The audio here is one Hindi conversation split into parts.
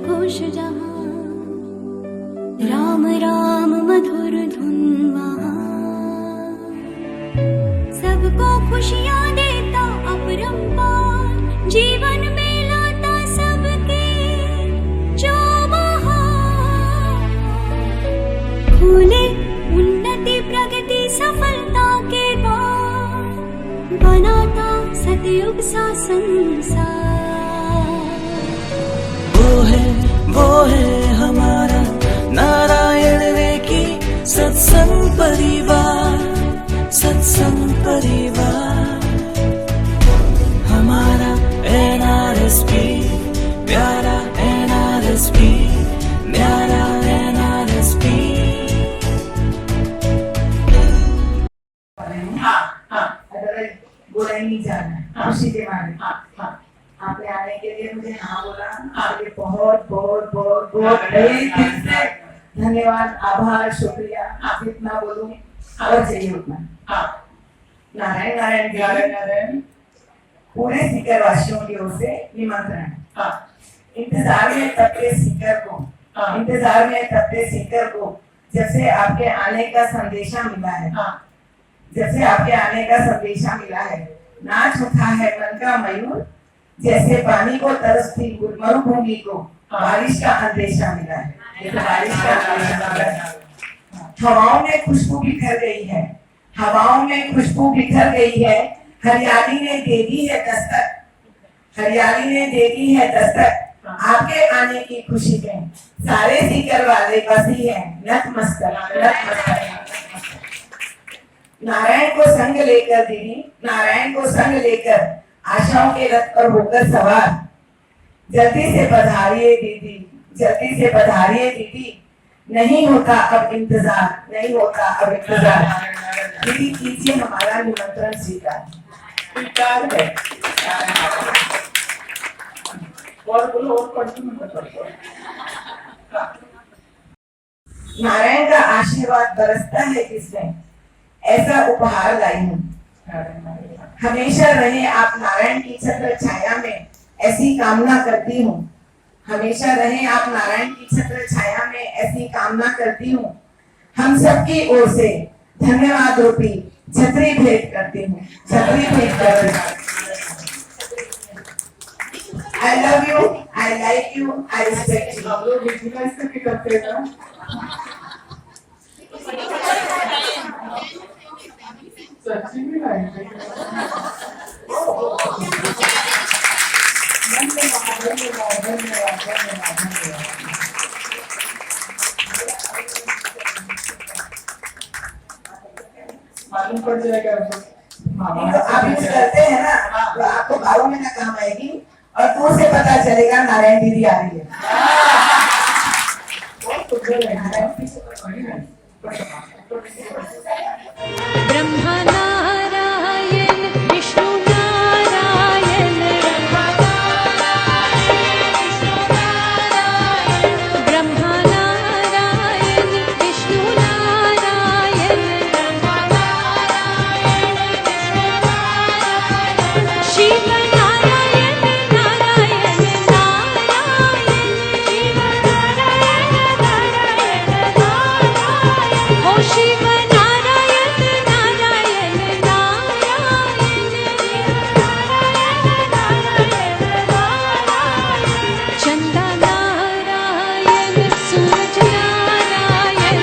खुश जहां, राम राम मधुर धुन वहां, सबको खुशियां देता अपरंपार, जीवन में लाता सबके जो बहार, खुले उन्नति प्रगति सफलता के द्वार, बनाता सतयुग सा संसार। वो है हमारा नारायण वे की सत्संग परिवार, सत्संग परिवार। हमारा NRSP प्यारा, NRSP न्यारा, NRSP। बुराई नहीं जाना, खुशी के मारे आपने आने के लिए मुझे हाँ बोला, आपके बहुत बहुत बहुत बहुत दिल से धन्यवाद, आभार, शुक्रिया। आप जितना बोलूं और चाहिए उतना। नारायण नारायण नारायण नारायण। पूरे सीकर वासियों की ओर से निमंत्रण। इंतजार में तबके सीकर को, इंतजार में तबके सीकर को जब से आपके आने का संदेशा मिला है, जब से आपके आने का संदेशा मिला है, नाच उठा है मन का मयूर, जैसे पानी को तरसती मरुभूमि को बारिश का अंदेशा मिला है। ये तो बारिश का अंदेशा मिला है। हवाओं में खुशबू बिखर गई है, हवाओं में खुशबू बिखर गई है, हरियाली ने दे दी है दस्तक, हरियाली ने दे दी है दस्तक। आपके आने की खुशी में सारे सीकर वाले बसी हैं नतमस्तक, नतमस्तक। नारायण को संग लेकर दीदी, नारायण को संग लेकर आशाओं के रथ पर होकर सवार, जल्दी से पधारिए दीदी, जल्दी से पधारिए दीदी, नहीं होता अब इंतजार, नहीं होता अब इंतजार। दीदी कीजिए हमारा निमंत्रण स्वीकार। स्वीकार है। और बोलो और नारायण का आशीर्वाद बरसता है जिसमें, ऐसा उपहार लाई हूँ। हमेशा रहे आप नारायण की छत्र छाया में, ऐसी कामना करती हूँ। हमेशा रहे आप नारायण की छत्र छाया में, ऐसी कामना करती हूँ। हम सबकी ओर से धन्यवाद रूपी छतरी भेंट करती हूँ, छतरी भेंट करती हूँ। I love you, I like you, I respect you। आप लोग विजुअलाइज करके करते हैं ना? सच्ची में लाइन पे मालूम पड़ जाएगा। आप यूज करते हैं ना, तो आपको बालों में ना काम आएगी और दूर से पता चलेगा नारायण दीदी आ रही है। ब्रह्मा नारायण विष्णु नारायण, ब्रह्मा नारायण विष्णु नारायण, शिव नारायण नारायण नारायण, शिव नारायण नारायण नारायण, हो शिव चंदा नारायण, सूरज नारायण,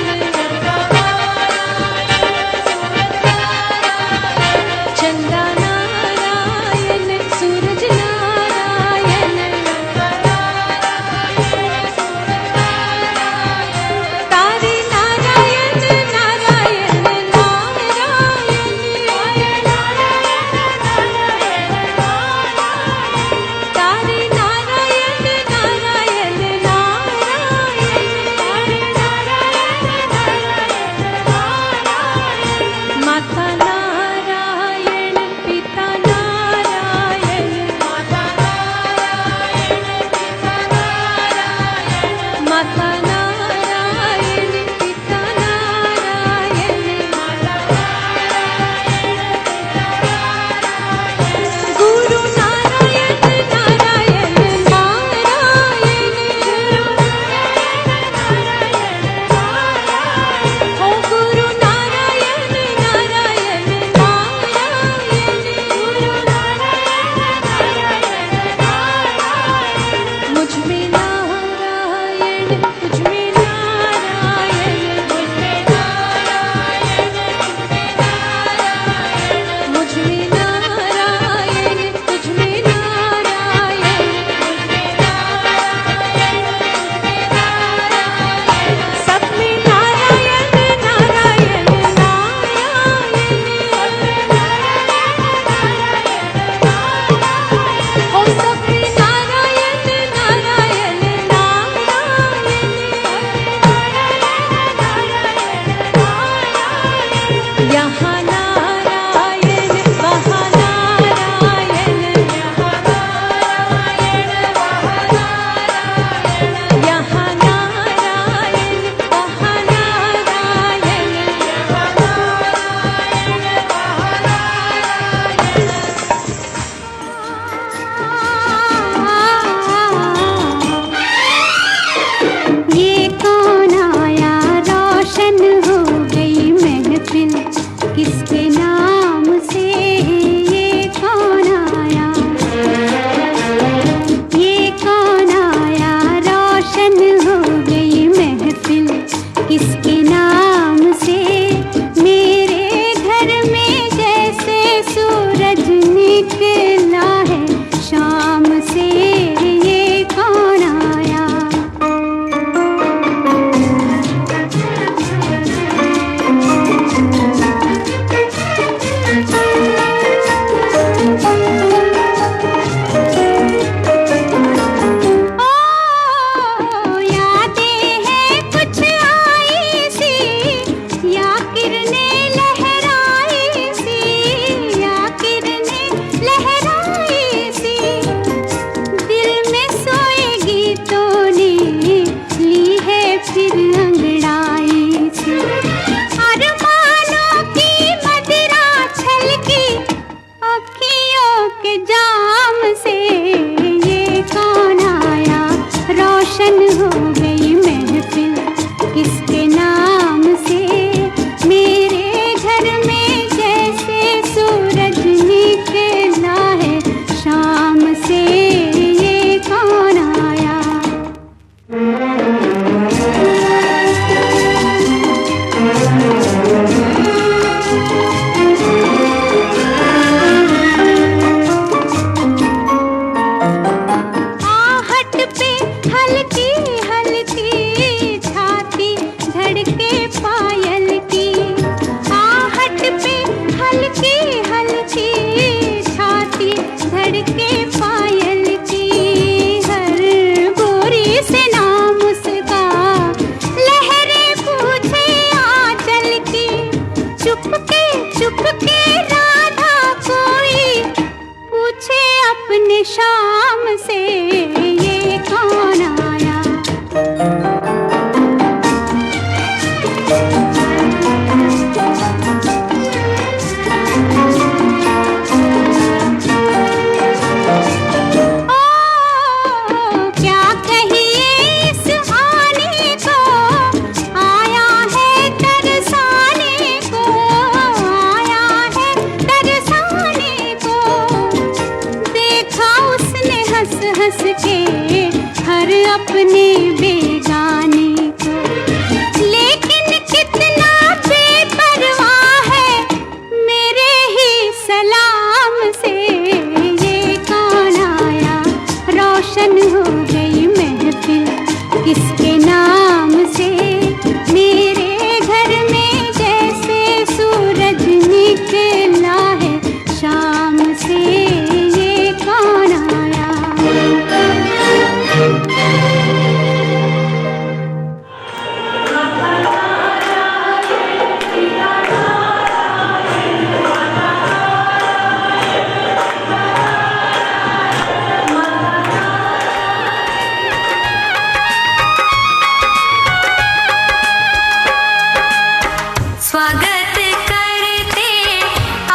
स्वागत करते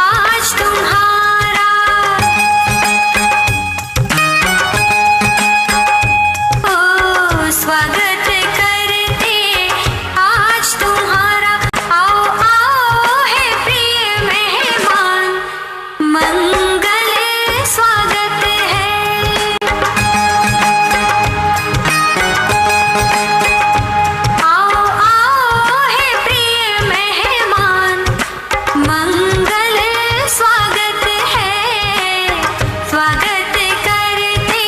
आज तुम्हारा। ओ स्वागत करते आज तुम्हारा। आओ आओ है प्रिय मेहमान, मंगल स्वागत है। आओ आओ है प्रिय मेहमान, मंगल स्वागत है। स्वागत करते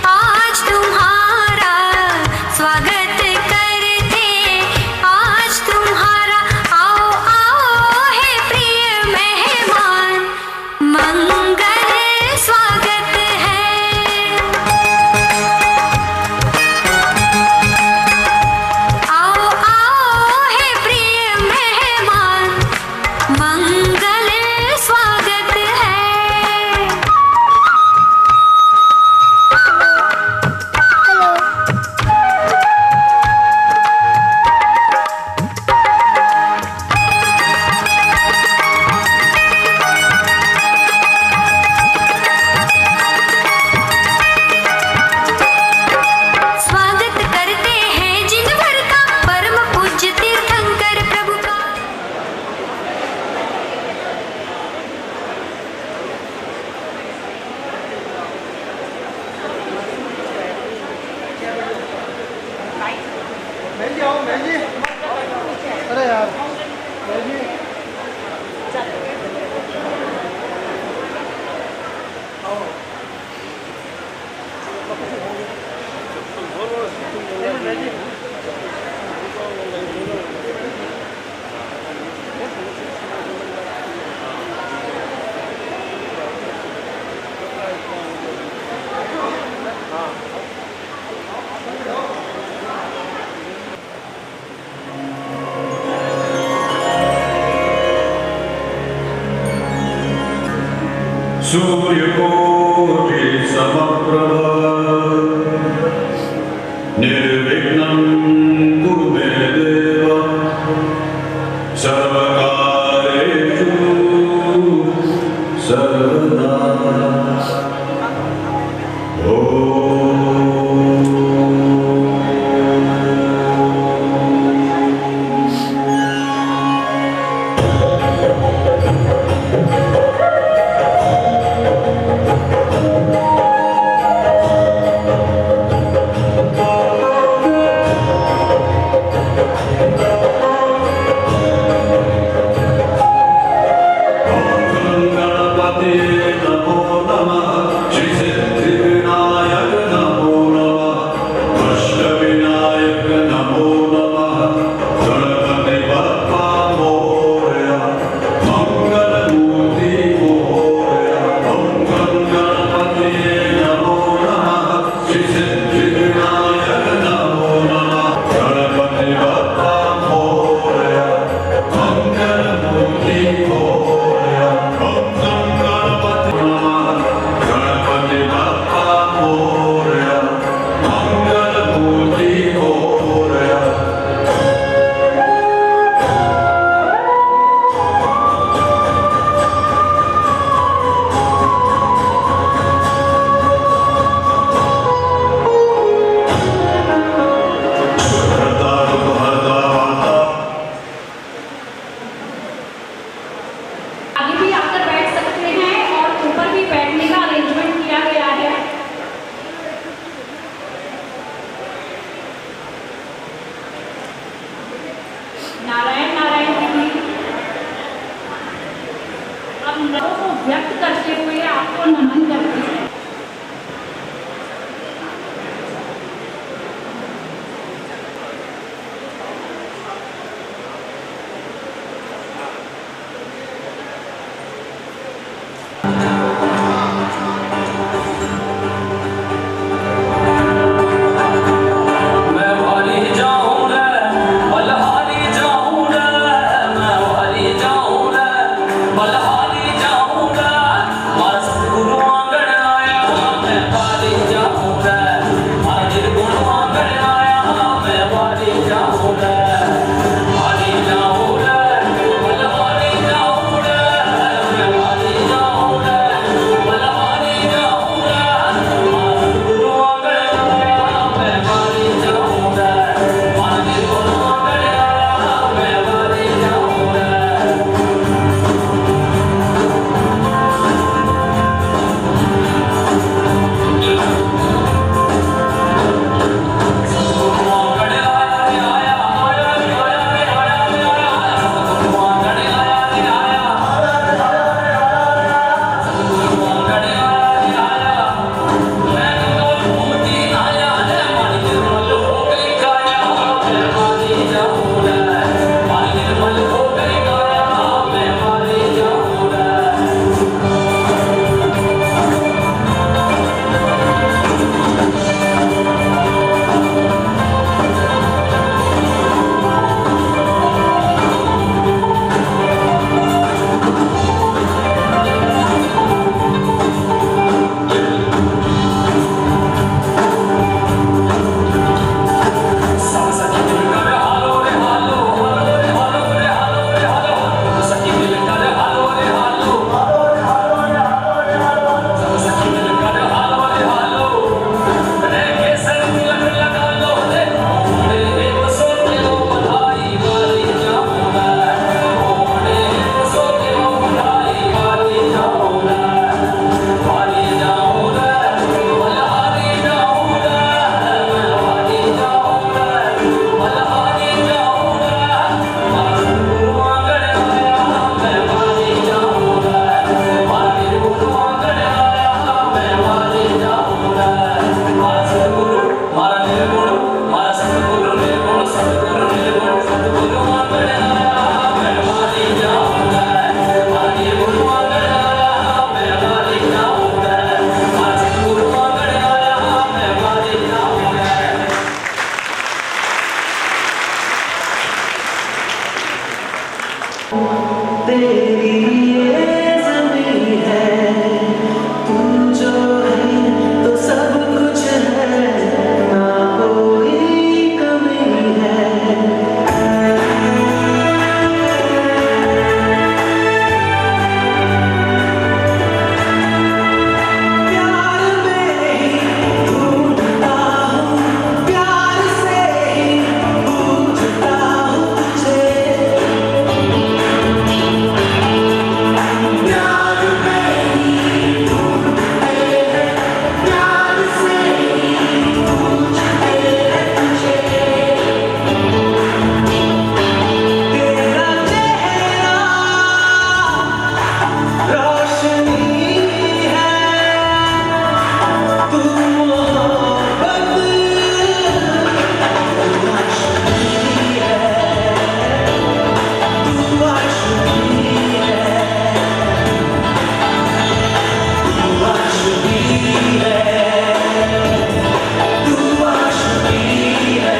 आज तुम्हारा, स्वागत करते आज तुम्हारा। आओ आओ है प्रिय मेहमान, मंगल स्वागत है। आओ आओ है प्रिय मेहमान, मंगल स्वागत है। स्वागत करते हैं जिन भर का, परम पूज्य तीर्थंकर प्रभु का। अरे यार सूर्यकोटि समप्रभा निर्विघ्नं कुरु मे देव सर्वकार्येषु सर्वदा। गणपति तेरी ये ज़मीं है, तू जो है तो सब कुछ है, ना कोई कमी है। प्यार में ही ढूंढता हूँ, प्यार से ही पूछता हूँ तुझे। प्यार में ही ढूंढते हैं, प्यार से ही पूछते हैं तुझे। तेरा चेहरा रोशनी है, तू मोहब्बत, तू आशिकी है, तू आशिकी है, तू आशिकी है, तू आशिकी है।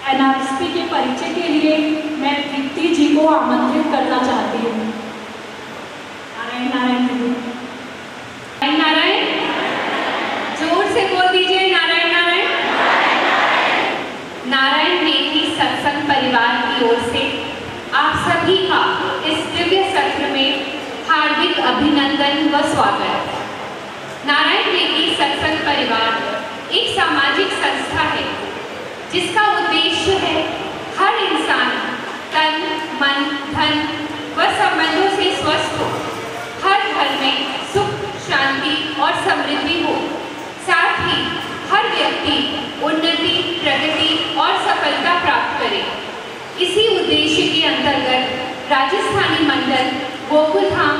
एनआरएसपी के परिचय के लिए मैं दीप्ति जी को आमंत्रित करना चाहती हूँ। नारायण नारायण दीदी। नारायण नारायण, जोर से बोल दीजिए नारायण नारायण। नारायण नेकी सत्संग परिवार की ओर से आप सभी का इस दिव्य सत्र में हार्दिक अभिनंदन व स्वागत। नारायण नेकी सत्संग परिवार एक सामाजिक संस्था है जिसका उद्देश्य है हर इंसान तन मन धन व संबंधों से स्वस्थ हो, हर घर में सुख शांति और समृद्धि हो, साथ ही हर व्यक्ति उन्नति प्रगति और सफलता प्राप्त करे। इसी उद्देश्य के अंतर्गत राजस्थानी मंडल गोकुल धाम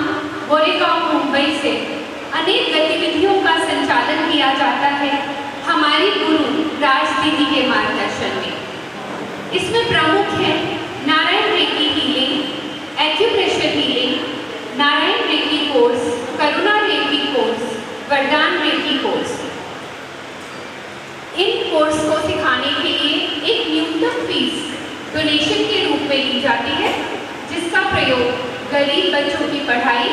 गोरेगांव मुंबई से अनेक गतिविधियों का संचालन किया जाता है हमारी गुरु राज दीदी के मार्गदर्शन में। इसमें प्रमुख है Narayan reiki healing, acupressure healing, Narayan reiki course, Karuna reiki course, Vardan reiki course. इन कोर्स को सिखाने के लिए एक न्यूनतम फीस डोनेशन के रूप में ली जाती है, जिसका प्रयोग गरीब बच्चों की पढ़ाई,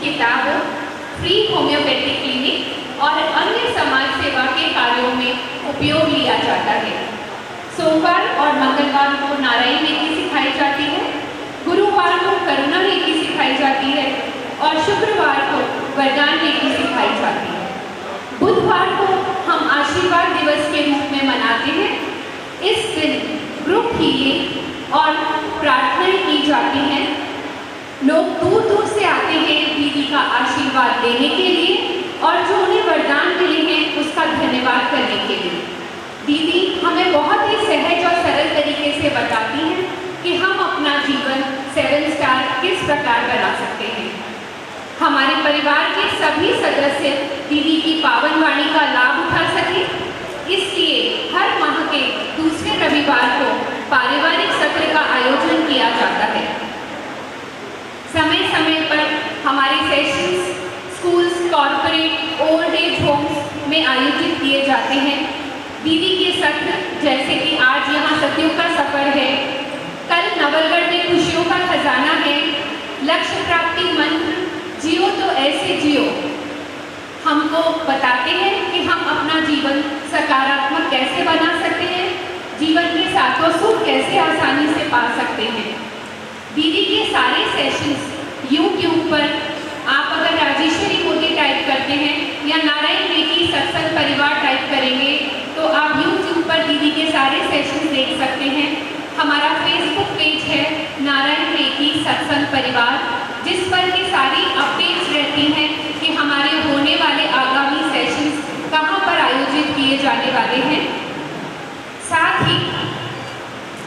किताबों, फ्री होम्योपैथिक क्लिनिक और अन्य समाज सेवा के कार्यों में उपयोग लिया जाता है। सोमवार और मंगलवार को नारायण रेकी सिखाई जाती है, गुरुवार को करुणा रेकी सिखाई जाती है और शुक्रवार को वरदान रेकी सिखाई जाती है। बुधवार को हम आशीर्वाद दिवस के रूप में मनाते हैं। इस दिन ग्रुप हीलिंग और प्रार्थनाएं की जाती हैं। लोग दूर दूर से आते हैं दीदी का आशीर्वाद लेने के लिए और जो उन्हें वरदान मिले हैं उसका धन्यवाद करने के लिए। दीदी हमें बहुत ही सहज और सरल तरीके से बताती हैं कि हम अपना जीवन 7 स्टार किस प्रकार बना सकते हैं। हमारे परिवार के सभी सदस्य दीदी की पावन वाणी का लाभ उठा सके, इसलिए हर माह के दूसरे रविवार को पारिवारिक सत्र का आयोजन किया जाता है। समय समय पर हमारे sessions schools, corporate, old age homes में आयोजित किए जाते हैं। दीदी के सत्र जैसे कि आज यहाँ सत्यों का सफर है, कल नवलगढ़ में खुशियों का खजाना है, लक्ष्य प्राप्ति मंत्र, जियो तो ऐसे जियो, हमको बताते हैं कि हम अपना जीवन सकारात्मक कैसे बना सकते हैं, जीवन के साथों सुख कैसे आसानी से पा सकते हैं। दीदी के सारे सेशंस यूट्यूब पर आप अगर राजेश्वरी मोदी टाइप करते हैं या नारायण रेकी सत्संग परिवार टाइप करेंगे तो आप यूट्यूब पर दीदी के सारे सेशंस देख सकते हैं। हमारा फेसबुक पेज है नारायण रेकी सत्संग परिवार, जिस पर ये सारी अपडेट्स रहती हैं कि हमारे होने वाले आगामी सेशंस कहाँ पर आयोजित किए जाने वाले हैं। साथ ही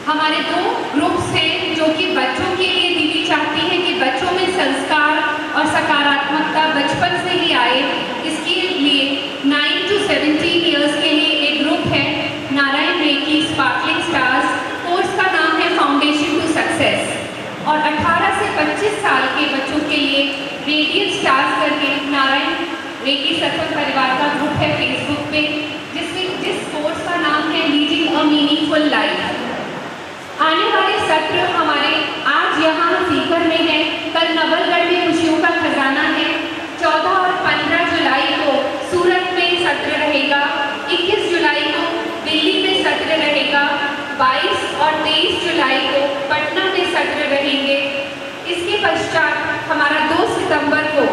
हमारे 2 ग्रुप्स हैं जो कि बच्चों के लिए दीदी चाहती है कि बच्चों में संस्कार और सकारात्मकता बचपन से ही आए। इसके लिए 9 to 17 इयर्स के लिए एक ग्रुप है Narayan reiki sparkling stars. Course का नाम है फाउंडेशन टू सक्सेस। और 18 से 25 साल के बच्चों के लिए रेडियंट स्टार्स करके नारायण रेकी सत्संग परिवार का ग्रुप है फेसबुक पे, जिस कोर्स का नाम है लीडिंग अ मीनिंगफुल लाइफ। आने वाले सत्र हमारे आज यहाँ सीकर में है, कल नवलगढ़ में खुशियों का खजाना है। 14 और 15 जुलाई को सूरत में सत्र रहेगा। 21 जुलाई को दिल्ली में सत्र रहेगा। 22 और 23 जुलाई को पटना में सत्र रहेंगे। इसके पश्चात हमारा 2 सितंबर को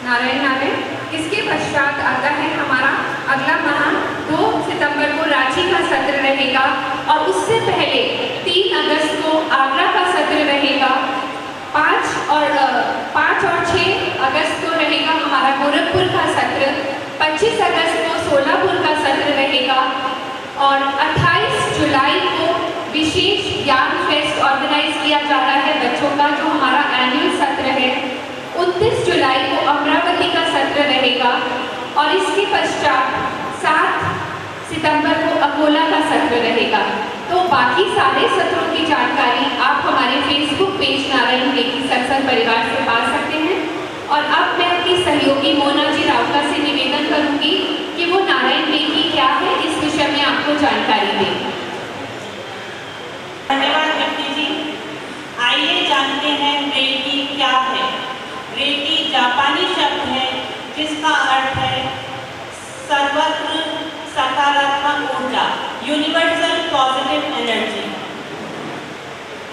नारायण इसके पश्चात आता है हमारा अगला माह 2 सितंबर को रांची का सत्र रहेगा। और उससे पहले 3 अगस्त को आगरा का सत्र रहेगा। 5 और 6 अगस्त को रहेगा हमारा गोरखपुर का सत्र। 25 अगस्त को सोलापुर का सत्र रहेगा। और 28 जुलाई को विशेष ज्ञान फेस्ट ऑर्गेनाइज किया जा रहा है बच्चों का, जो हमारा एनुअल सत्र है। 29 जुलाई को अमरावती का सत्र रहेगा। और इसके पश्चात 7 सितंबर को अकोला का सत्र रहेगा। तो बाकी सारे सत्रों की जानकारी आप हमारे फेसबुक पेज नारायण रेकी सत्संग परिवार से पा सकते हैं। और अब मैं अपनी सहयोगी मोना जी राउका से निवेदन करूंगी कि वो नारायण रेकी क्या है इस विषय में आपको जानकारी दें। धन्यवाद दीप्ति जी। आइए जानते हैं रेकी क्या है। रेकी जापानी शब्द है जिसका अर्थ है सर्वत्र सकारात्मक ऊर्जा, यूनिवर्सल पॉजिटिव एनर्जी।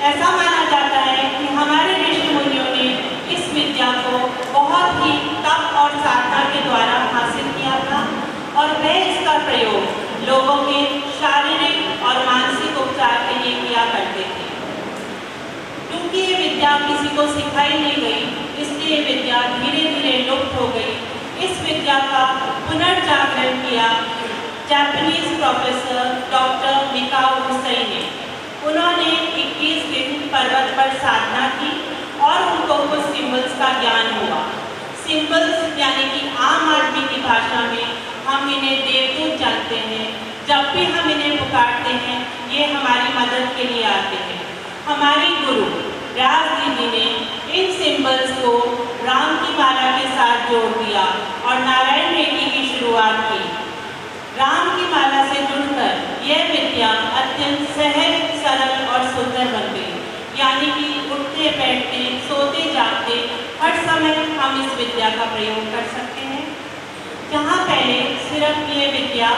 ऐसा माना जाता है कि हमारे ऋषि मुनियों ने इस विद्या को बहुत ही तप और साधना के द्वारा हासिल किया था और वह इसका प्रयोग लोगों के शारीरिक और मानसिक उपचार के लिए किया करते थे। क्योंकि ये विद्या किसी को सिखाई नहीं गई, इसलिए ये विद्या धीरे धीरे लुप्त हो गई। इस विद्या का पुनर्जागरण किया Japanese professor doctor Mikao Hussain ने। उन्होंने 21 दिन पर्वत पर साधना की और उनको कुछ सिंबल्स का ज्ञान हुआ। सिंबल्स यानी कि आम आदमी की भाषा में हम इन्हें देवदूत जानते हैं। जब भी हम इन्हें पुकारते हैं ये हमारी मदद के लिए आते हैं। हमारी गुरु राज दीदी ने इन सिंबल्स को राम की माला के साथ जोड़ दिया और नारायण रेकी की शुरुआत की। राम की माला से जुड़कर यह विद्या अत्यंत सहज, सरल और सुंदर बन गई। यानी कि उठते बैठते सोते जागते हर समय हम इस विद्या का प्रयोग कर सकते हैं। जहाँ पहले सिर्फ ये विद्या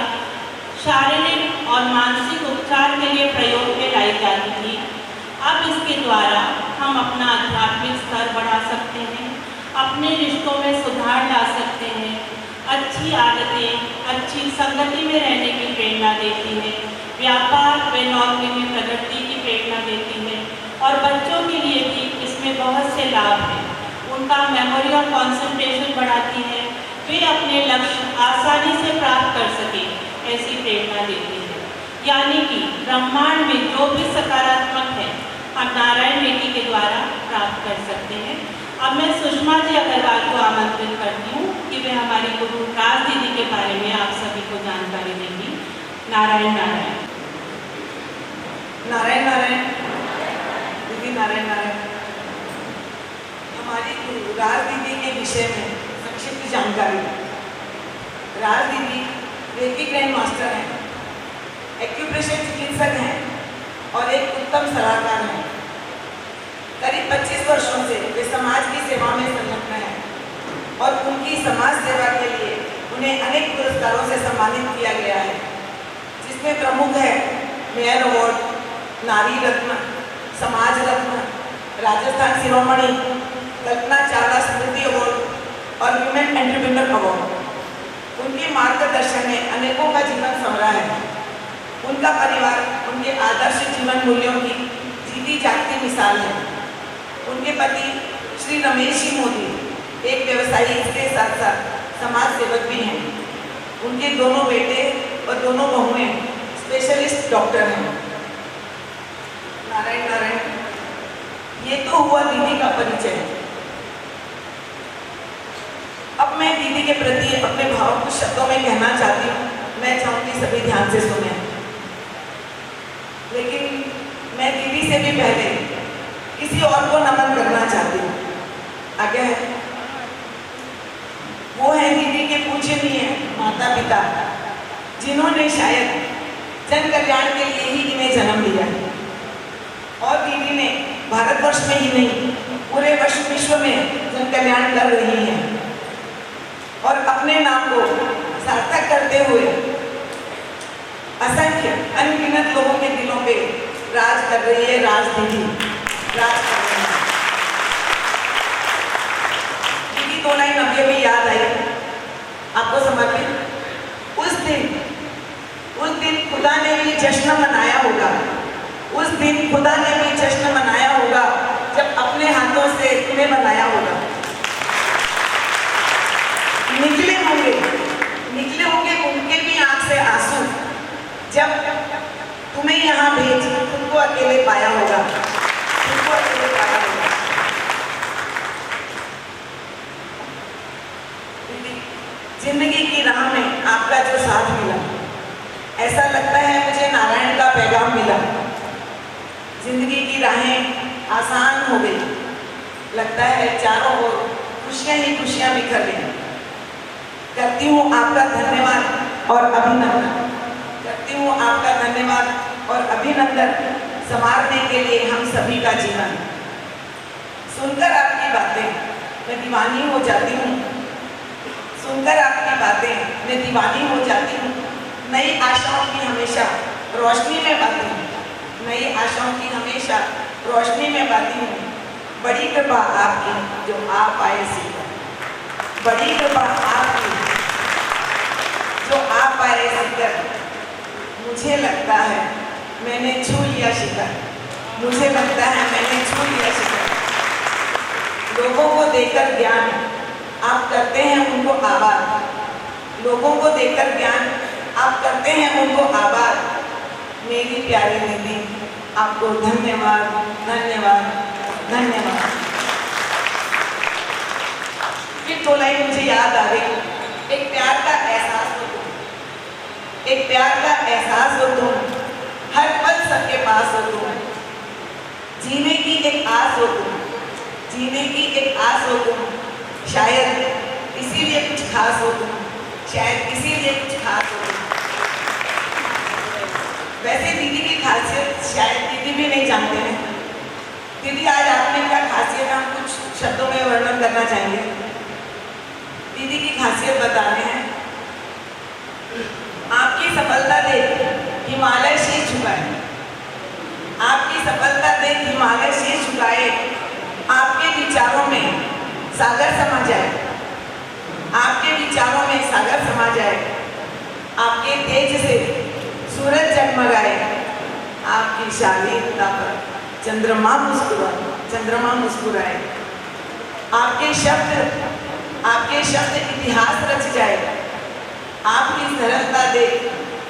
शारीरिक और मानसिक उपचार के लिए प्रयोग में लाई जाती थी, अब इसके द्वारा हम अपना आध्यात्मिक स्तर बढ़ा सकते हैं, अपने रिश्तों में सुधार ला सकते हैं, अच्छी आदतें, अच्छी संगति में रहने की प्रेरणा देती है, व्यापार व नौकरी में प्रगति की प्रेरणा देती है और बच्चों के लिए भी इसमें बहुत से लाभ हैं। उनका मेमोरी और कॉन्सेंट्रेशन बढ़ाती है, वे अपने लक्ष्य आसानी से प्राप्त कर सकें, ऐसी प्रेरणा देती है। यानी कि ब्रह्मांड में जो भी सकारात्मक है हम नारायण रेकी के द्वारा प्राप्त कर सकते हैं। अब मैं सुषमा जी अग्रवाल को आमंत्रित करती हूँ कि वे हमारी गुरु राज दीदी के बारे में आप सभी को जानकारी देंगी। नारायण नारायण। नारायण नारायण दीदी, नारायण नारायण। हमारी गुरु राज दीदी के विषय में संक्षिप्त जानकारी। राज दीदी रेकी ग्रैंड मास्टर हैं, एक्यूप्रेशर चिकित्सक हैं और एक उत्तम सलाहकार हैं। करीब 25 वर्षों से वे समाज की सेवा में संलग्न हैं और उनकी समाज सेवा के लिए उन्हें अनेक पुरस्कारों से सम्मानित किया गया है, जिसमें प्रमुख है मेयर अवार्ड, नारी रत्न, समाज रत्न, राजस्थान शिरोमणि, कल्पना चावला स्मृति अवार्ड और विमेन एंटरप्रेन्योर अवार्ड। उनके मार्गदर्शन में अनेकों का जीवन संवरा है। उनका परिवार उनके आदर्श जीवन मूल्यों की जीती जागती मिसाल है। उनके पति श्री रमेश जी मोदी एक व्यवसायी के साथ साथ समाज सेवक भी हैं। उनके दोनों बेटे और दोनों बहुएं स्पेशलिस्ट डॉक्टर हैं। नारायण नारायण। ये तो हुआ दीदी का परिचय। अब मैं दीदी के प्रति अपने भाव कुछ शब्दों में कहना चाहती हूँ। मैं चाहूंगी सभी ध्यान से सुने, लेकिन मैं दीदी से भी पहले किसी और को नमन करना चाहती हूँ। आगे है, वो है दीदी के पूजनीय माता पिता, जिन्होंने शायद जन कल्याण के लिए ही इन्हें जन्म दिया है। और दीदी ने भारतवर्ष में ही नहीं, पूरे विश्व में जन कल्याण कर रही हैं और अपने नाम को सार्थक करते हुए असंख्य अनगिनत लोगों के दिलों पे राज कर रही है। राज दीदी राज कर रही है। दीदी 2 लाइन अभी अभी याद आई आपको समर्पित। उस दिन खुदा ने भी जश्न मनाया होगा। उस दिन खुदा ने भी जश्न मनाया होगा जब अपने हाथों से तुम्हें बनाया होगा। निकले होंगे उनके भी आंख से आंसू जब तुम्हें यहाँ भेज तुमको अकेले पाया होगा। जिंदगी की राह में आपका जो साथ मिला, ऐसा लगता है मुझे नारायण का पैगाम मिला। जिंदगी की राहें आसान हो गई, लगता है चारों ओर खुशियां ही खुशियां बिखर गई। करती हूँ आपका धन्यवाद और अभिनंदन। करती हूँ आपका धन्यवाद और अभिनंदन संवारने के लिए हम सभी का जीवन। सुनकर आपकी बातें मैं दीवानी हो जाती हूँ। सुनकर आपकी बातें मैं दीवानी हो जाती हूँ। नई आशाओं की हमेशा रोशनी में बाती हूँ। नई आशाओं की हमेशा रोशनी में बाती हूँ। बड़ी कृपा आपकी जो आप आए सीकर। बड़ी कृपा आपकी जो आप आए सीकर। मुझे लगता है मैंने छू लिया शिखर। मुझे लगता है मैंने छू लिया शिखर। लोगों को देकर ज्ञान आप करते हैं उनको आबाद। लोगों को देकर ज्ञान आप करते हैं उनको आबाद। मेरी प्यारी दीदी आपको धन्यवाद धन्यवाद धन्यवाद। फिर 2 लाइन मुझे याद आ गई। एक प्यार का एहसास हो तुम। एक प्यार का एहसास हो तुम। हर पल सबके पास हो तुम। जीने की एक आस हो तुम। जीने की एक आस हो तुम। शायद इसीलिए कुछ खास हो तुम। शायद इसीलिए कुछ खास हो तुम। वैसे दीदी की खासियत शायद दीदी भी नहीं जानते हैं। दीदी आज आपने क्या खासियत हम कुछ शब्दों में वर्णन करना चाहेंगे। दीदी की खासियत बता रहे हैं। आपकी सफलता देख हिमालय शीश झुकाए। आपकी सफलता देख हिमालय शीश झुकाए। आपके विचारों में सागर समा जाए। आपके विचारों में सागर समा जाए। आपके तेज से सूरज जगमगाए। आपकी शालीनता पर चंद्रमा मुस्कुराए। आपके शब्द इतिहास रच जाए। आपकी सरलता देख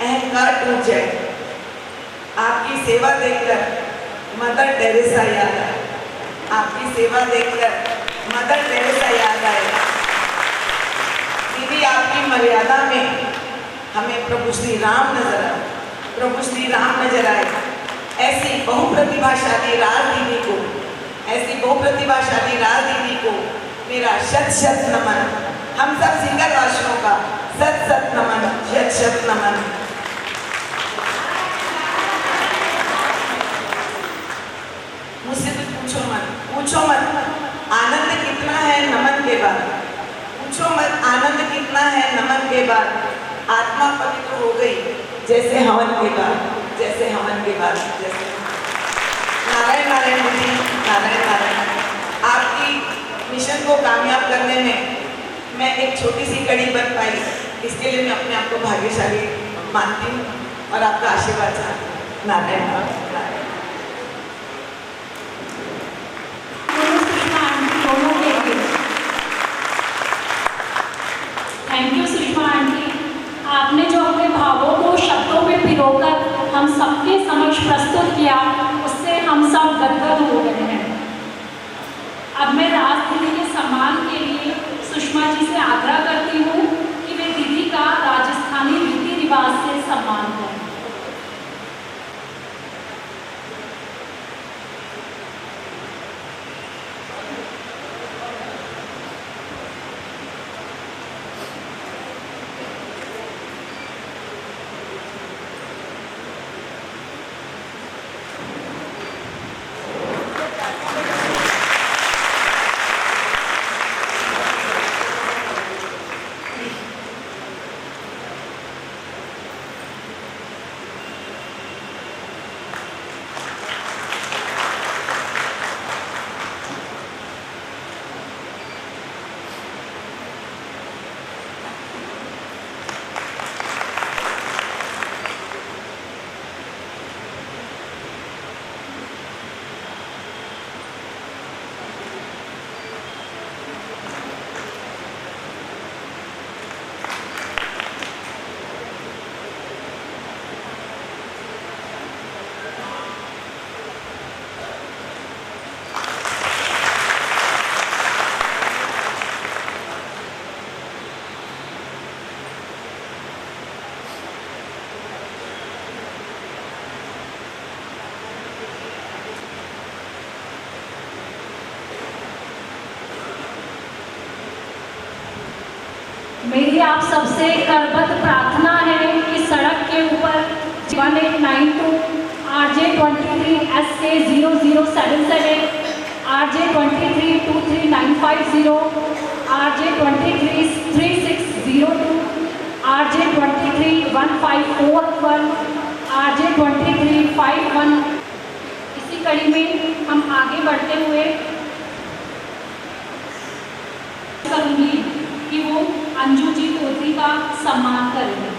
अहंकार टूट जाए। आपकी सेवा देखकर मदर टेरेसा याद आए। आपकी सेवा देखकर मदर टेरेसा याद आए। दीदी आपकी मर्यादा में हमें प्रभु श्री राम नजर आए। प्रभु श्री राम नजर आए। ऐसी बहुप्रतिभाशाली राज दीदी को, ऐसी बहुप्रतिभाशाली राज दीदी को मेरा शत शत नमन। हम सब सिंगर वासियों का शत शत नमन, शत शत नमन। मुझसे कुछ पूछो मत आनंद कितना है नमन के बाद। पूछो मत आनंद कितना है नमन के बाद। आत्मा पवित्र हो गई जैसे हवन के बाद, जैसे हवन के बाद, जैसे नारायण नारायण जी, नारायण नारायण। आपकी मिशन को कामयाब करने में मैं एक छोटी सी कड़ी बन पाई, इसके लिए मैं अपने आप को भाग्यशाली मानती हूँ और आपका आशीर्वाद चाहती हूँ। Narayan Narayan. Thank you Sushma aunty. आप आप सबसे करबद्ध प्रार्थना है कि सड़क के ऊपर 1892 RJ23 SK0077, RJ23 23950, RJ23 3602, RJ23 1541, RJ23 51। इसी कड़ी में हम आगे बढ़ते हुए करूँगी कि वो अंजू जी तोत्री का सम्मान करेंगे।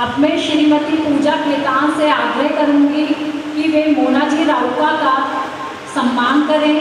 अब मैं श्रीमती पूजा केतान से आग्रह करूंगी कि वे मोना जी राउका का सम्मान करें।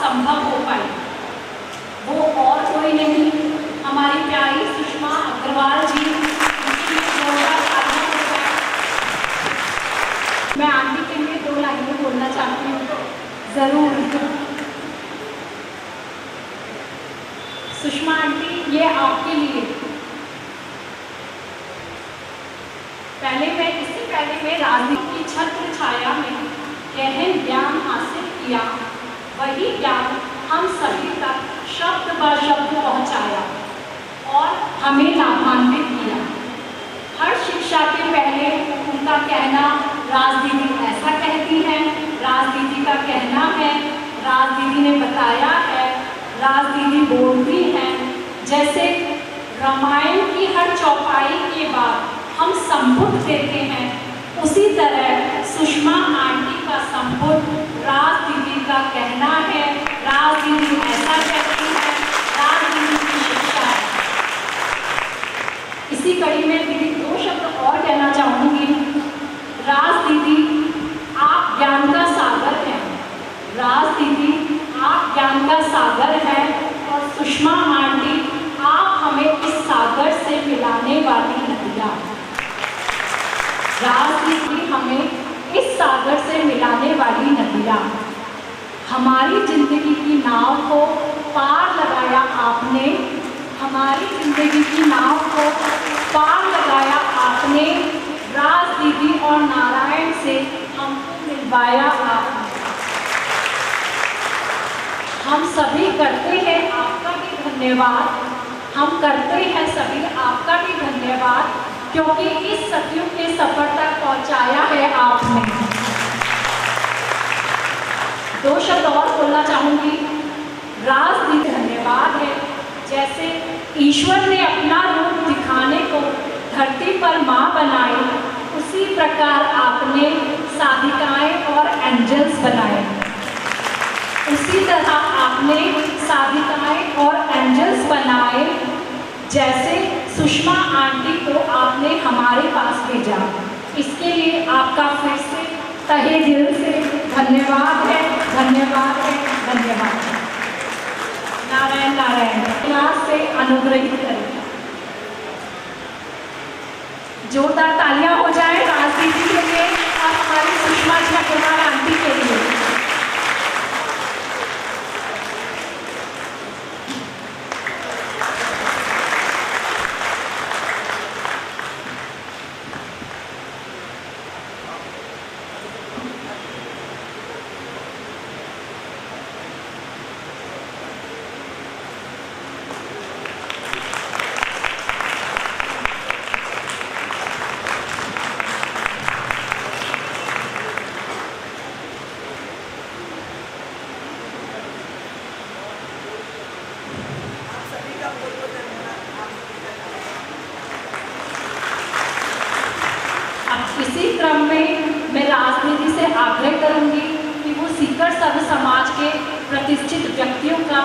संभव हो पाई। वो और कोई नहीं, हमारी प्यारी सुषमा अग्रवाल जी। मैं आंटी के लिए 2 लाइनें बोलना चाहती हूँ। ज़रूर सुषमा आंटी, ये आपके लिए। इससे पहले मैं राजनीति की छत्र छाया में गहन ज्ञान हासिल किया, वही ज्ञान हम सभी तक शब्द ब शब्द पहुँचाया और हमें लाभान्वित किया। हर शिक्षा के पहले उनका कहना राजनीति ऐसा कहती है, राजनीति का कहना है, राजनीति ने बताया है, राजनीति बोलती है। जैसे रामायण की हर चौपाई के बाद हम संपुट देते हैं, उसी तरह सुषमा आंटी का संपुट राजनीति का कहना है, राजनीति ऐसा कहती है, राजनीति की शिक्षा है। इसी कड़ी में दीदी 2 शब्द और कहना चाहूँगी। राजनीति आप ज्ञान का सागर है, राजनीति आप ज्ञान का सागर है और सुषमा आंटी आप हमें इस सागर से मिलाने वाली नदियाँ। राजनीति हमें इस सागर से मिलाने वाली नदियाँ। हमारी जिंदगी की नाव को पार लगाया आपने, हमारी जिंदगी की नाव को पार लगाया आपने। राजनीति और नारायण से हमको मिलवाया आपने। हम सभी करते हैं आपका भी धन्यवाद, हम करते हैं सभी आपका भी धन्यवाद, क्योंकि इस सतयुग के सफर तक पहुंचाया है आपने। 2 शब्द और बोलना चाहूँगी। राजनीति धन्यवाद है, जैसे ईश्वर ने अपना रूप दिखाने को धरती पर माँ बनाई, उसी प्रकार आपने साधिकाएं और एंजल्स बनाए। उसी तरह आपने साधिकाएं और एंजल्स बनाए, जैसे सुषमा आंटी को आपने हमारे पास भेजा। इसके लिए आपका फिर से तहे दिल से धन्यवाद है, धन्यवाद है, धन्यवाद है। नारायण नारायण यहाँ से अनुग्रहित करें। जोरदार तालियां हो जाए राजनीति के लिए और हमारी सुषमा ठाकुर आंटी के लिए। इसी क्रम में मैं राजनीति से आग्रह करूंगी कि वो सीकर सर्व समाज के प्रतिष्ठित व्यक्तियों का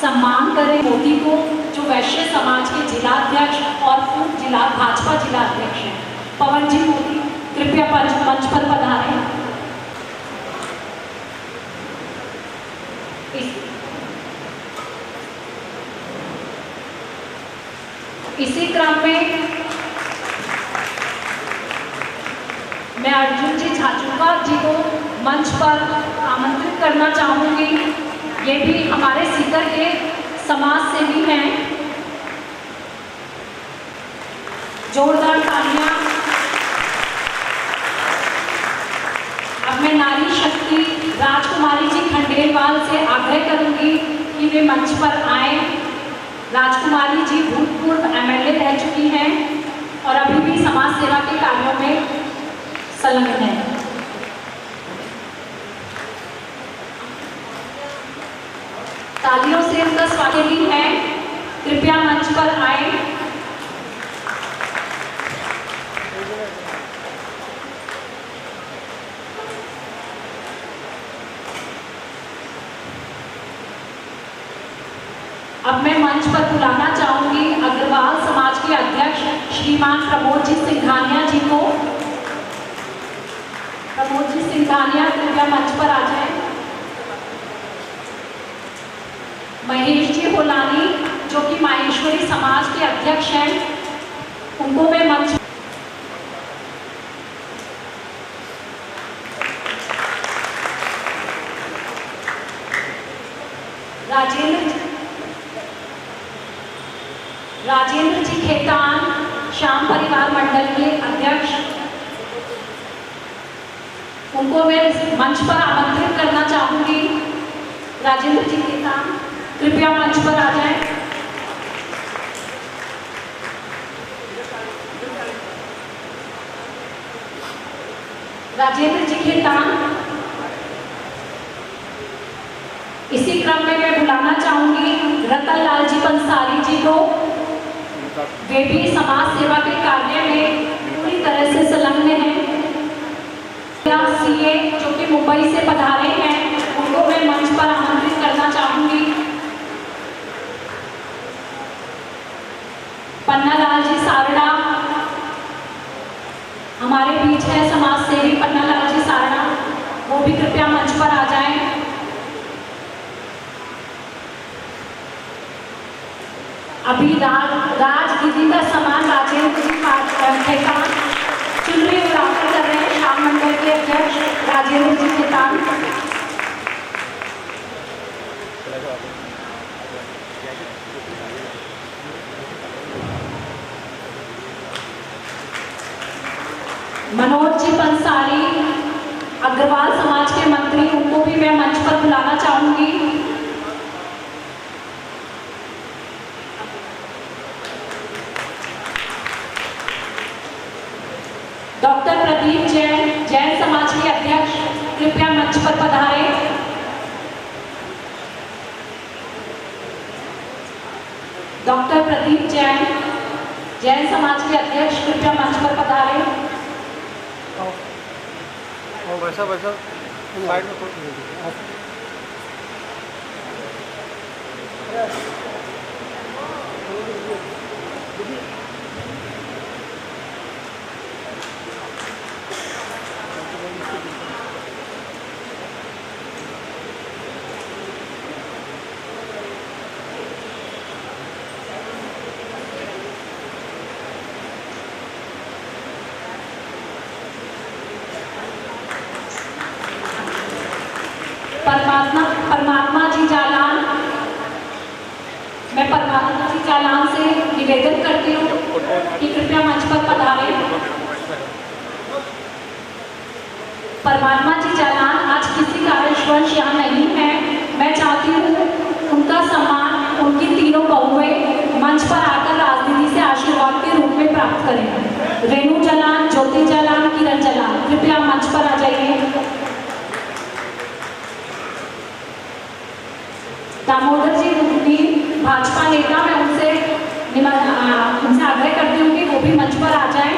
सम्मान करें। मोदी को जो वैश्य समाज के जिलाध्यक्ष और पूर्व जिला भाजपा जिलाध्यक्ष हैं, पवन जी मोदी, कृपया मंच पर पधारें। इसी क्रम में मैं अर्जुन जी झाचुका जी को मंच पर आमंत्रित करना चाहूँगी। ये भी हमारे सीकर के समाज सेवी हैं। जोरदार तालियां। अब मैं नारी शक्ति राजकुमारी जी खंडेलवाल से आग्रह करूँगी कि वे मंच पर आए। राजकुमारी जी भूतपूर्व एमएलए रह चुकी हैं और अभी भी समाज सेवा के कार्यों में संलग्न है। तालियों से उनका स्वागत है। कृपया मंच पर आए। अब मैं मंच पर बुलाना चाहूंगी अग्रवाल समाज के अध्यक्ष श्रीमान प्रमोद जी सिंघानिया जी को। प्रमोद जी सिंघानिया कृपया मंच पर आ जाए। महेश जी होलानी जो कि माहेश्वरी समाज के अध्यक्ष हैं, उनको मैं मंच। राजेंद्र जी खेतान श्याम परिवार मंडल के अध्यक्ष, उनको मैं मंच पर आमंत्रित करना चाहूंगी। राजेंद्र जी खेतान कृपया मंच पर आ जाएं। राजेंद्र जी खेतान। इसी क्रम में मैं बुलाना चाहूंगी रतन लाल जी पंसारी जी को। वे भी समाज सेवा के कार्य में पूरी तरह से संलग्न हैं। सीए जो कि मुंबई से पधारे हैं, उनको मैं मंच पर आमंत्रित करना चाहूंगी। पन्नालाल जी सारड़ा हमारे बीच है, समाज सेवी पन्नालाल जी सारड़ा, वो भी कृपया मंच पर आ जाएं। अभी राजनीति का समान राजेंद्र जी खेतान चुनरी उड़ाकर कर रहे हैं। श्याम मंडल के अध्यक्ष राजेंद्र जी खेतान। मनोज जी पंसारी अग्रवाल समाज के मंत्री, उनको भी मैं मंच पर बुलाना चाहूंगी। डॉक्टर प्रदीप जैन जैन समाज के अध्यक्ष, कृपया मंच पर पधारें। डॉक्टर प्रदीप प्रदीप जैन, जैन समाज के अध्यक्ष, कृपया मंच पर पधारें। वैसा वैसा साइड में परमात्मा जी जालान, मैं परमात्मा जी जालान से निवेदन करती हूँ कि कृपया मंच पर पधारें। परमात्मा जी जालान आज किसी कारणवश यहाँ नहीं है। मैं चाहती हूँ उनका सम्मान उनकी तीनों बहुएं मंच पर आकर राजनीति से आशीर्वाद के रूप में प्राप्त करें। रेणु जालान, ज्योति जालान, किरण जालान, कृपया मंच पर आ जाइए। दामोदर जी भी भाजपा नेता, मैं उनसे आग्रह करती हूँ कि वो भी मंच पर आ जाएं।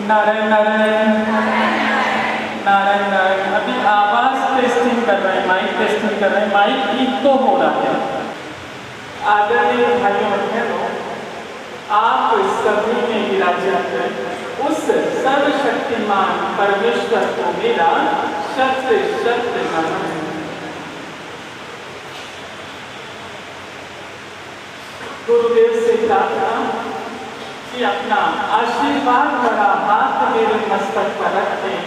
नारायण नारायण नारायण नारायण। अभी आवाज टेस्टिंग कर रहे हैं, माइक टेस्टिंग कर रहे हैं, माइक इको हो रहा है। आदरणीय भाइयों और बहनों, आप सभी में विराजित है उस सर्वशक्तिमान परमेश्वर को मेरा शत शत नमन है। गुरुदेव से प्रार्थना कि अपना आशीर्वाद भरा हाथ मेरे मस्तक पर रखें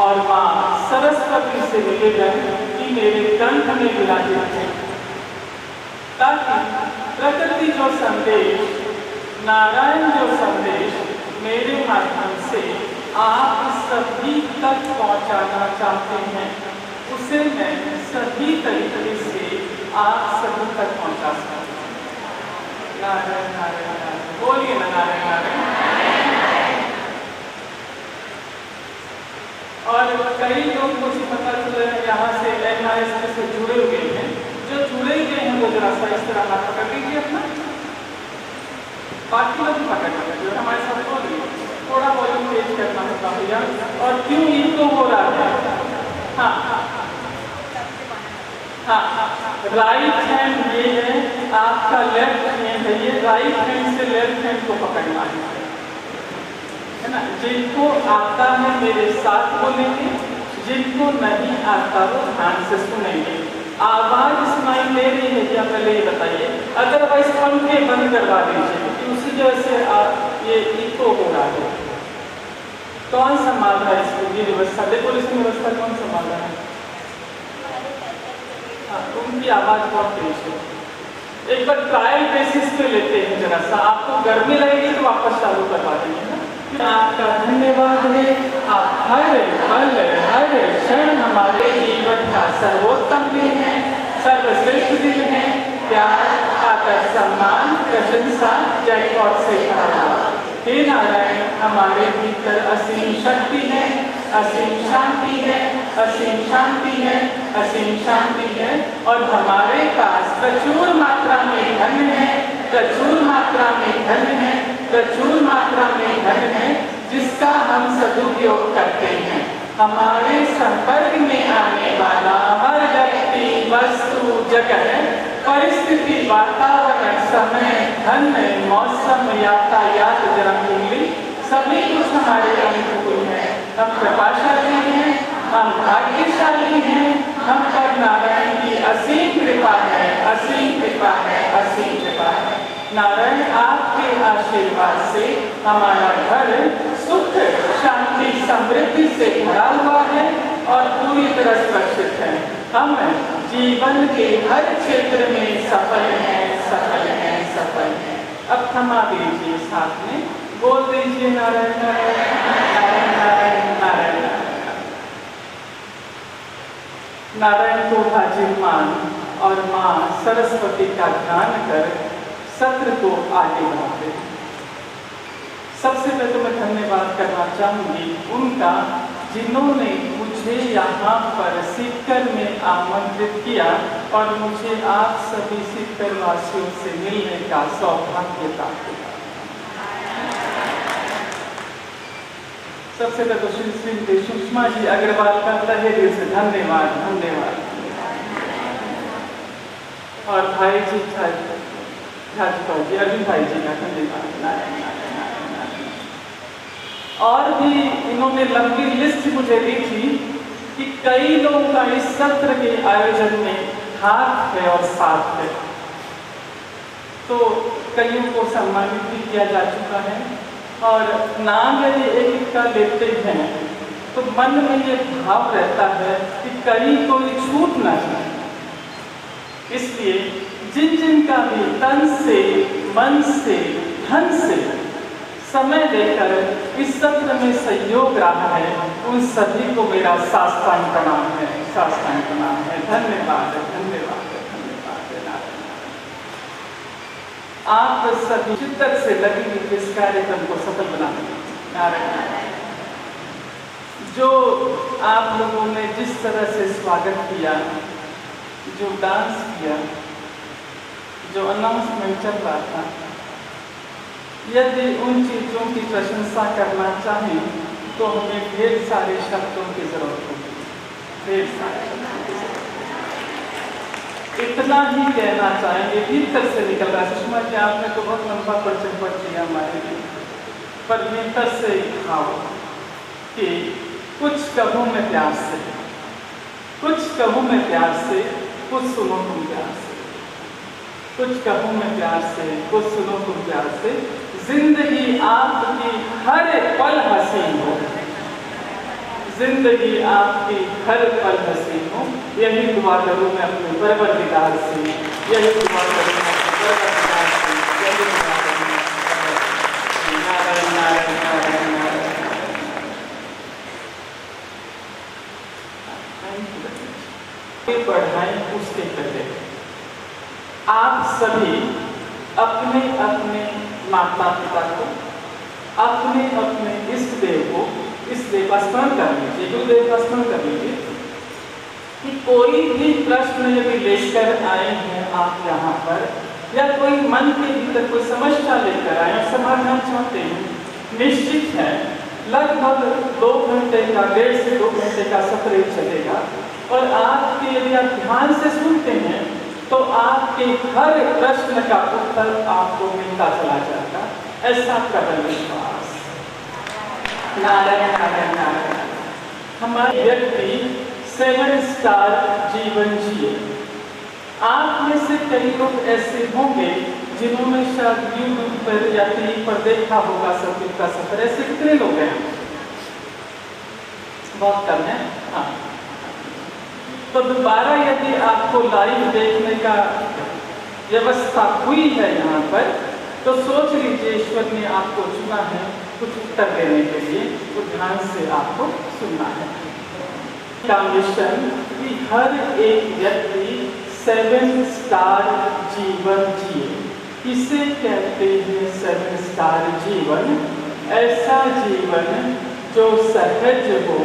और माँ सरस्वती से निवेदन कि मेरे कंठ में विराजित है, ताकि प्रकृति जो संदेश, नारायण जो संदेश मेरे माध्यम से आप सभी तक पहुंचाना चाहते हैं, उसे मैं सभी तरीके से आप सभी तक पहुंचा सकूं। नारायण नारायण नारायण, बोलिए ना नारायण नारायण। और कई लोग मुझे पता चल रहे हैं यहाँ से NIST से जुड़े हुए हैं, जो जुड़े हुए हैं वो जरा सा इस तरह हाथ पकड़ लीजिए अपना, बाकी लोग पकड़ लीजिए, हमारे साथ बोलिए, थोड़ा वॉल्यूम तेज करना होगा भैया। और क्यों इनको हो रहा है? हाँ हाँ, राइट हैंड ये है, आपका लेफ्ट हैंड है ये, राइट हैंड से लेफ्ट हैंड को पकड़ना है ना। जिनको आता है मेरे साथ बोलेंगे, जिनको नहीं आता वो ध्यान से सुनेंगे। आवाज सुनाई दे रही है क्या, पहले ये बताइए, अदरवाइज पंखे बंद करवा दीजिए क्योंकि उसी वजह से ये इको हो रहा है। कौन संभाल रहा है इसको, ये व्यवस्था देखो, इसकी व्यवस्था कौन संभाल रहा है? उनकी आवाज बहुत तेज है। एक बार ट्रायल बेसिस पे लेते हैं जरा सा, आपको गर्मी लगेगी तो वापस चालू करवा देंगे ना। आपका धन्यवाद है, आप हर पल हर क्षण हमारे जीवन का सर्वोत्तम दिन है, सर्वश्रेष्ठ दिन है। प्यार, आदर, सम्मान, प्रशंसा जयपॉट से भरा। हे नारायण, हमारे भीतर असीम शक्ति है, असीम शांति है, असीम शांति है, असीम शांति है। और हमारे पास प्रचुर मात्रा में धन है, प्रचुर मात्रा में धन है, प्रचुर मात्रा में धन है, जिसका हम सदुपयोग करते हैं। हमारे संपर्क में आने वाला हर व्यक्ति, वस्तु, जगह, परिस्थिति, वातावरण, समय, धन, मौसम, यातायात, जन्मभूमि, सभी कुछ हमारे अनुकूल है। हम प्रभाशाली हैं, हम भाग्यशाली हैं, हम पर नारायण की असीम कृपा है, असीम कृपा है, असीम कृपा है। नारायण आपके आशीर्वाद से हमारा घर सुख, शांति, समृद्धि से भरा हुआ है और पूरी तरह सुरक्षित है। हम जीवन के हर क्षेत्र में सफल हैं, सफल हैं, सफल हैं। अब थमा दीजिए, साथ में बोल दीजिए नारायण नारायण नारायण नारायण नारायण नारायण। नारायण को भाजिमान और माँ सरस्वती का ध्यान कर सत्र को आगे बढ़ाते हैं। सबसे पहले तो मैं धन्यवाद करना चाहूंगी उनका, जिन्होंने मुझे यहाँ पर सीकर में आमंत्रित किया और मुझे आप सभी सीकर वासियों से मिलने का सौभाग्य प्राप्त हुआ। सबसे पहले तो श्री सुषमा जी अग्रवाल का तहे दिल से धन्यवाद, धन्यवाद। और भाई जी जी अर्जुन भाई जी का धन्यवाद। और भी इन्होंने लंबी लिस्ट मुझे दी थी कि कई लोगों का इस सत्र के आयोजन में हाथ है और साथ है, तो कईयों को सम्मानित भी किया जा चुका है। और नाम यदि एक का लेते हैं तो मन में ये भाव रहता है कि कहीं कोई छूट ना जाए, इसलिए जिन जिन का भी तन से, मन से, धन से समय देकर इस सत्र में सहयोग रहा है, उन सभी को मेरा साष्टांग प्रणाम है, साष्टांग प्रणाम है। धन्यवाद, धन्यवाद, धन्यवाद। आप सभी शिद्दत से लगी इस कार्यक्रम को सफल बनाने में। नारायण। जो आप लोगों ने जिस तरह से स्वागत किया, जो डांस किया, जो अनाउंसमेंट चल रहा था, यदि उन चीज़ों की प्रशंसा करना चाहें तो हमें ढेर सारे शब्दों की जरूरत होगी, ढेर सारे शब्दों की जरूरत। इतना ही कहना चाहेंगे, भीतर से निकल रहा है। सुषमा जी आपने तो बहुत लंबा परिचय पढ़ लिया हमारे लिए, पर भीतर से खाओ कि कुछ कहूँ मैं प्यार से, कुछ कहूँ मैं प्यार से, कुछ सुनो तुम प्यार से, कुछ कहूँ मैं प्यार से, कुछ सुनो तुम प्यार से। जिंदगी आपकी हर पल हसीन हो, जिंदगी आपकी हर पल हसीन हो। यही दुआ करूँ मैं अपने परवरदिगार से, यही दुआ करूँ मैं अपने परवरदिगार से, यही दुआ करूँ मैं। नारायण नारायण नारायण नारायण। पढ़ाई उसके करते। आप सभी अपने अपने माता पिता को, अपने अपने इष्ट देव को, इस देव का स्मरण कर लीजिए, गुरुदेव का स्मरण कर लीजिए कि कोई भी प्रश्न यदि लेकर आए हैं आप यहाँ पर, या कोई मन के भीतर कोई समस्या लेकर आए और समाधान चाहते हैं, निश्चित है लगभग 2 घंटे का, 1.5 से 2 घंटे का सत्र चलेगा। और आपके यदि आप ध्यान से सुनते हैं तो आपके हर प्रश्न का उत्तर आपको मिलता चला जाएगा, ऐसा प्रबल विश्वास। नारायण नारायण नारायण। हमारे व्यक्ति 7 स्टार जीवन जिए। आप में से कई लोग ऐसे होंगे जिन्होंने शायद यूट्यूब पर या टीवी पर देखा होगा संगीत का सफर। ऐसे कितने लोग हैं? बहुत कम है। हाँ, तो दोबारा यदि आपको लाइव देखने का व्यवस्था हुई है यहाँ पर, तो सोच लीजिए ईश्वर ने आपको चुना है कुछ उत्तर देने के लिए, तो ध्यान से आपको सुनना है। का मिशन कि हर एक व्यक्ति 7 स्टार जीवन जिए। किसे कहते हैं 7 स्टार जीवन? ऐसा जीवन जो सहज हो,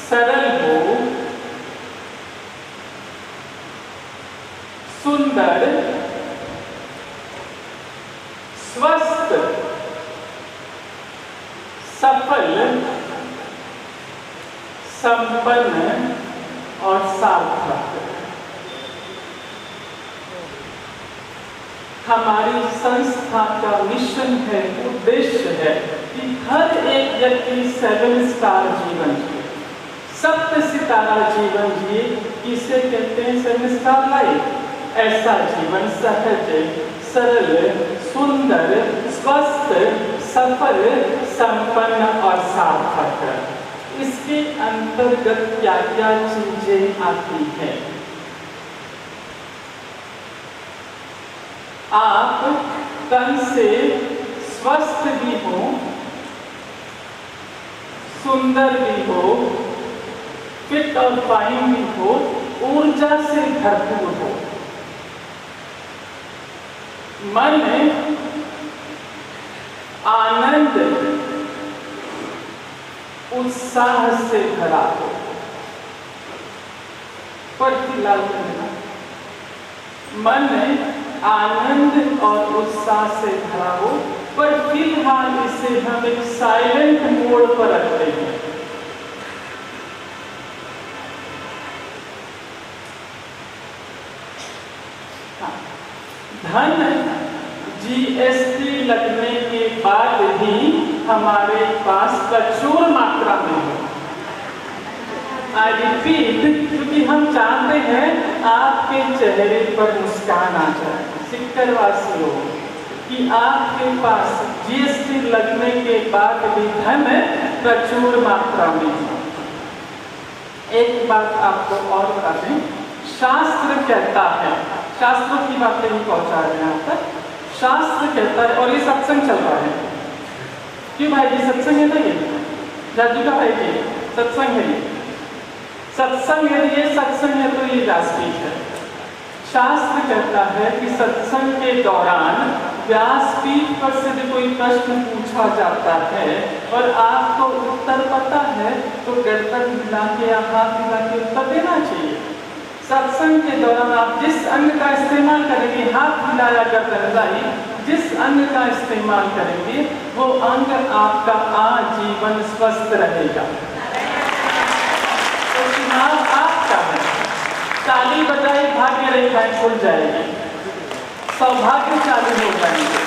सरल हो, सुंदर, स्वस्थ, सफल, संपन्न और सार्थक। हमारी संस्था का मिशन है, उद्देश्य है कि हर एक व्यक्ति 7 स्टार जीवन जिए, 7 सितारा जीवन जिए। किसे कहते हैं 7 स्टार लाइफ? ऐसा जीवन सहज, सरल, सुंदर, स्वस्थ, सफल, संपन्न और सार्थक। इसके अंतर्गत क्या क्या चीजें आती हैं? आप तन से स्वस्थ भी हो, सुंदर भी हो, फिट और फाइन भी हो, ऊर्जा से भरपूर हो, मन आनंद उत्साह से भरा हो। पर फिलहाल मन आनंद और उत्साह से भरा हो, पर फिलहाल इसे हम एक साइलेंट मोड पर रखते हैं। धन GST लगने के बाद भी हमारे पास प्रचुर मात्रा में है। आई रिपीट, क्योंकि हम चाहते हैं आपके चेहरे पर मुस्कान आ जाए। सिक्करवासियों, कि आपके पास GST लगने के बाद भी धन प्रचुर मात्रा में है। एक बात आपको और बता दें, शास्त्र कहता है, शास्त्रों की बातें ही पहुंचा रहे हैं यहाँ तक। शास्त्र कहता है, और ये सत्संग चल रहा है। क्यों भाई जी, सत्संग है ना ये? राजू का भाई जी, सत्संग है ये। सत्संग है, ये सत्संग है तो ये व्यासपीठ है। शास्त्र कहता है कि सत्संग के दौरान व्यासपीठ पर से जो कोई प्रश्न पूछा जाता है और आपको उत्तर पता है, तो गर्दन हिला के या हाथ हिला के उत्तर देना चाहिए। सत्संग के दौरान आप जिस अंग का इस्तेमाल करेंगे, हाथ हिलाया गर्दन हिलाई, जिस अन्न का इस्तेमाल करेंगे वो अन्न आपका आजीवन स्वस्थ रहेगा। तो चुनाव आपका है। ताली बजाई भाग्य रेखाएं खुल जाएगी, सौभाग्य चालू हो जाएंगे।